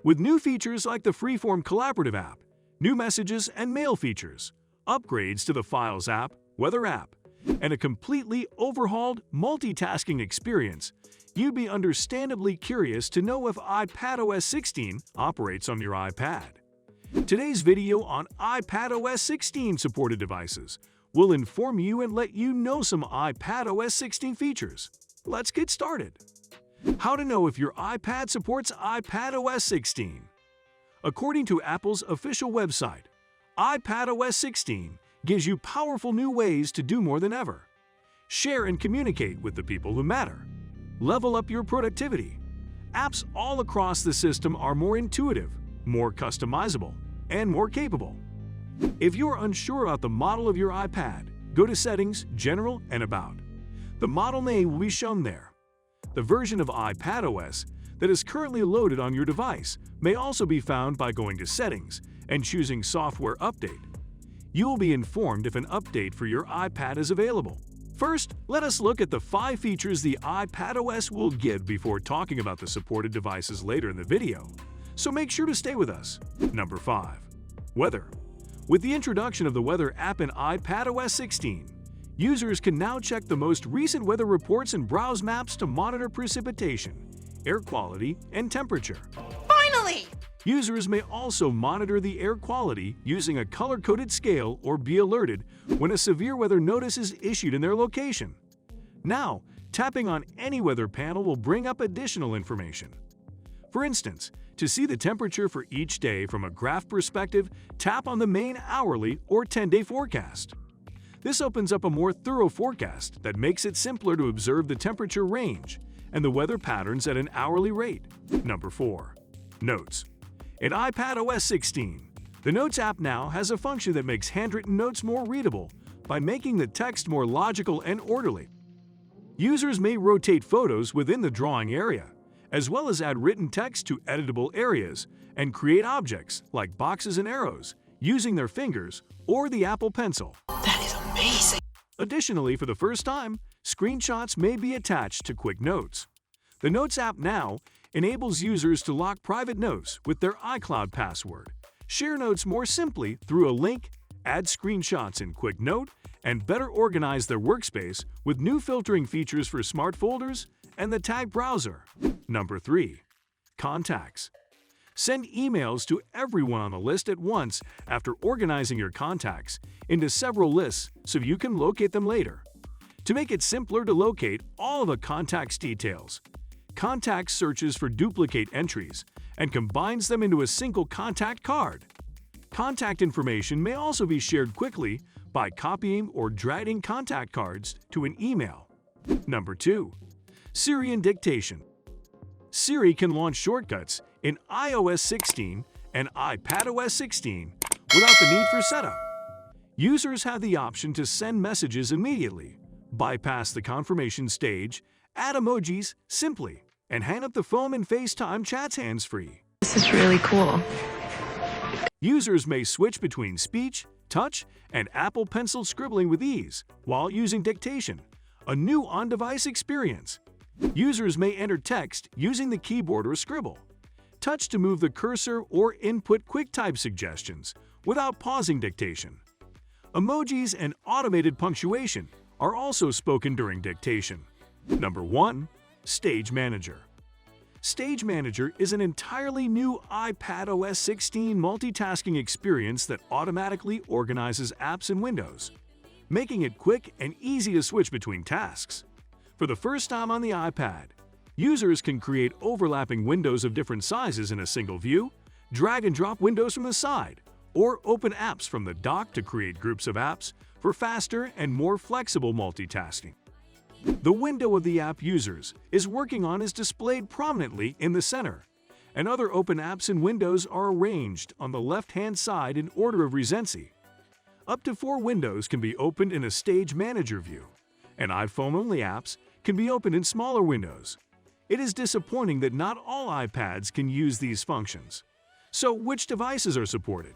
With new features like the Freeform collaborative app, new messages and mail features, upgrades to the Files app, Weather app, and a completely overhauled multitasking experience, you'd be understandably curious to know if iPadOS 16 operates on your iPad. Today's video on iPadOS 16 supported devices will inform you and let you know some iPadOS 16 features. Let's get started. How to know if your iPad supports iPadOS 16. According to Apple's official website, iPadOS 16 gives you powerful new ways to do more than ever. Share and communicate with the people who matter. Level up your productivity. Apps all across the system are more intuitive, more customizable, and more capable. If you're unsure about the model of your iPad, go to Settings, General, and About. The model name will be shown there. The version of iPadOS that is currently loaded on your device may also be found by going to Settings and choosing Software Update. You will be informed if an update for your iPad is available. First, let us look at the 5 features the iPadOS will give before talking about the supported devices later in the video. So make sure to stay with us. Number 5. Weather. With the introduction of the Weather app in iPadOS 16, users can now check the most recent weather reports and browse maps to monitor precipitation, air quality, and temperature. Finally! Users may also monitor the air quality using a color-coded scale or be alerted when a severe weather notice is issued in their location. Now, tapping on any weather panel will bring up additional information. For instance, to see the temperature for each day from a graph perspective, tap on the main hourly or 10-day forecast. This opens up a more thorough forecast that makes it simpler to observe the temperature range and the weather patterns at an hourly rate. Number 4. Notes. In iPadOS 16, the Notes app now has a function that makes handwritten notes more readable by making the text more logical and orderly. Users may rotate photos within the drawing area, as well as add written text to editable areas and create objects like boxes and arrows using their fingers or the Apple Pencil. That is amazing! Additionally, for the first time, screenshots may be attached to quick notes. The Notes app now enables users to lock private notes with their iCloud password, share notes more simply through a link, add screenshots in Quick Note, and better organize their workspace with new filtering features for smart folders and the tag browser. Number 3. Contacts. Send emails to everyone on the list at once after organizing your contacts into several lists so you can locate them later. To make it simpler to locate all of a contact's details, Contacts searches for duplicate entries and combines them into a single contact card. Contact information may also be shared quickly by copying or dragging contact cards to an email. Number 2. Siri and Dictation. Siri can launch shortcuts in iOS 16 and iPadOS 16 without the need for setup. Users have the option to send messages immediately, bypass the confirmation stage, add emojis simply, and hang up the phone and FaceTime chats hands-free. This is really cool. Users may switch between speech, touch, and Apple Pencil scribbling with ease while using Dictation, a new on-device experience. Users may enter text using the keyboard or scribble, touch to move the cursor or input QuickType suggestions without pausing dictation. Emojis and automated punctuation are also spoken during dictation. Number 1. Stage Manager. Stage Manager is an entirely new iPadOS 16 multitasking experience that automatically organizes apps and windows, making it quick and easy to switch between tasks. For the first time on the iPad, users can create overlapping windows of different sizes in a single view, drag and drop windows from the side, or open apps from the dock to create groups of apps for faster and more flexible multitasking. The window of the app users is working on is displayed prominently in the center, and other open apps and windows are arranged on the left-hand side in order of recency. Up to 4 windows can be opened in a Stage Manager view, and iPhone-only apps can be opened in smaller windows. It is disappointing that not all iPads can use these functions. So which devices are supported?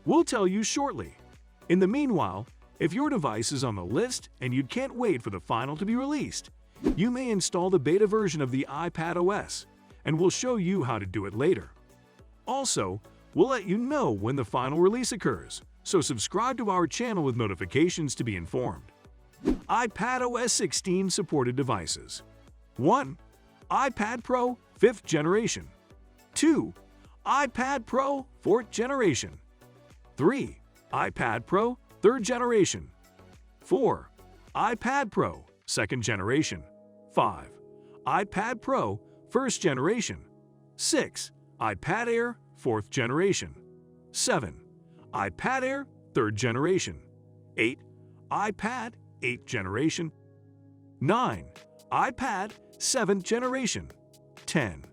We'll tell you shortly. In the meanwhile, if your device is on the list and you can't wait for the final to be released, you may install the beta version of the iPadOS, and we'll show you how to do it later. Also, we'll let you know when the final release occurs, so subscribe to our channel with notifications to be informed. iPadOS 16 supported devices. 1. iPad Pro 5th generation. 2. iPad Pro 4th generation. 3. iPad Pro 3rd generation. 4. iPad Pro 2nd generation. 5. iPad Pro 1st generation. 6. iPad Air 4th generation. 7. iPad Air 3rd generation. 8. iPad 8th generation. 9. iPad 7th generation. 10.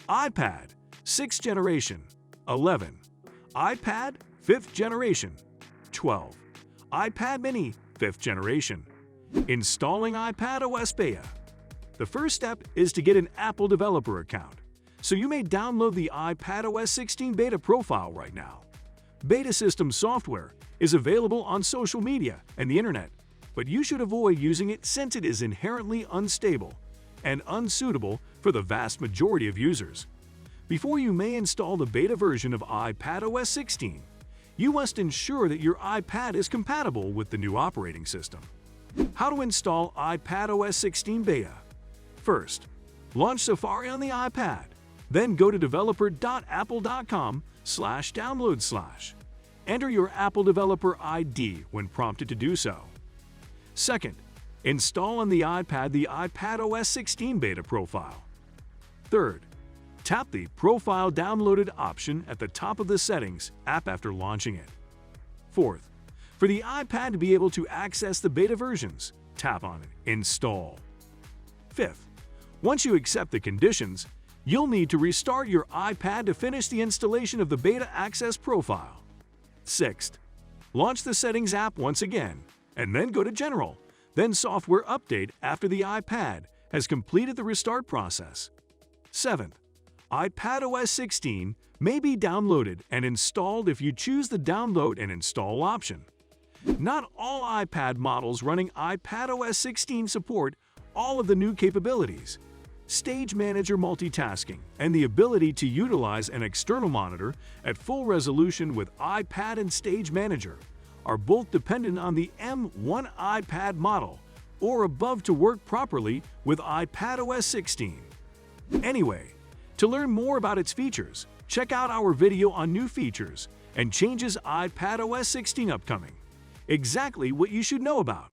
iPad 6th generation. 11. iPad 5th generation. 12. iPad mini 5th generation. Installing iPadOS Beta. The first step is to get an Apple developer account, so you may download the iPadOS 16 beta profile right now. Beta system software is available on social media and the internet, but you should avoid using it since it is inherently unstable and unsuitable for the vast majority of users. Before you may install the beta version of iPadOS 16, you must ensure that your iPad is compatible with the new operating system. How to install iPadOS 16 beta? First, launch Safari on the iPad. Then go to developer.apple.com/download/. Enter your Apple Developer ID when prompted to do so. Second, install on the iPad the iPadOS 16 beta profile. Third, tap the Profile Downloaded option at the top of the Settings app after launching it. Fourth, for the iPad to be able to access the beta versions, tap on Install. Fifth, once you accept the conditions, you'll need to restart your iPad to finish the installation of the beta access profile. Sixth, launch the Settings app once again, and then go to General, then Software Update after the iPad has completed the restart process. Seventh, iPadOS 16 may be downloaded and installed if you choose the Download and Install option. Not all iPad models running iPadOS 16 support all of the new capabilities. Stage Manager multitasking and the ability to utilize an external monitor at full resolution with iPad and Stage Manager are both dependent on the M1 iPad model or above to work properly with iPadOS 16. Anyway, to learn more about its features, check out our video on new features and changes iPadOS 16 upcoming. Exactly what you should know about.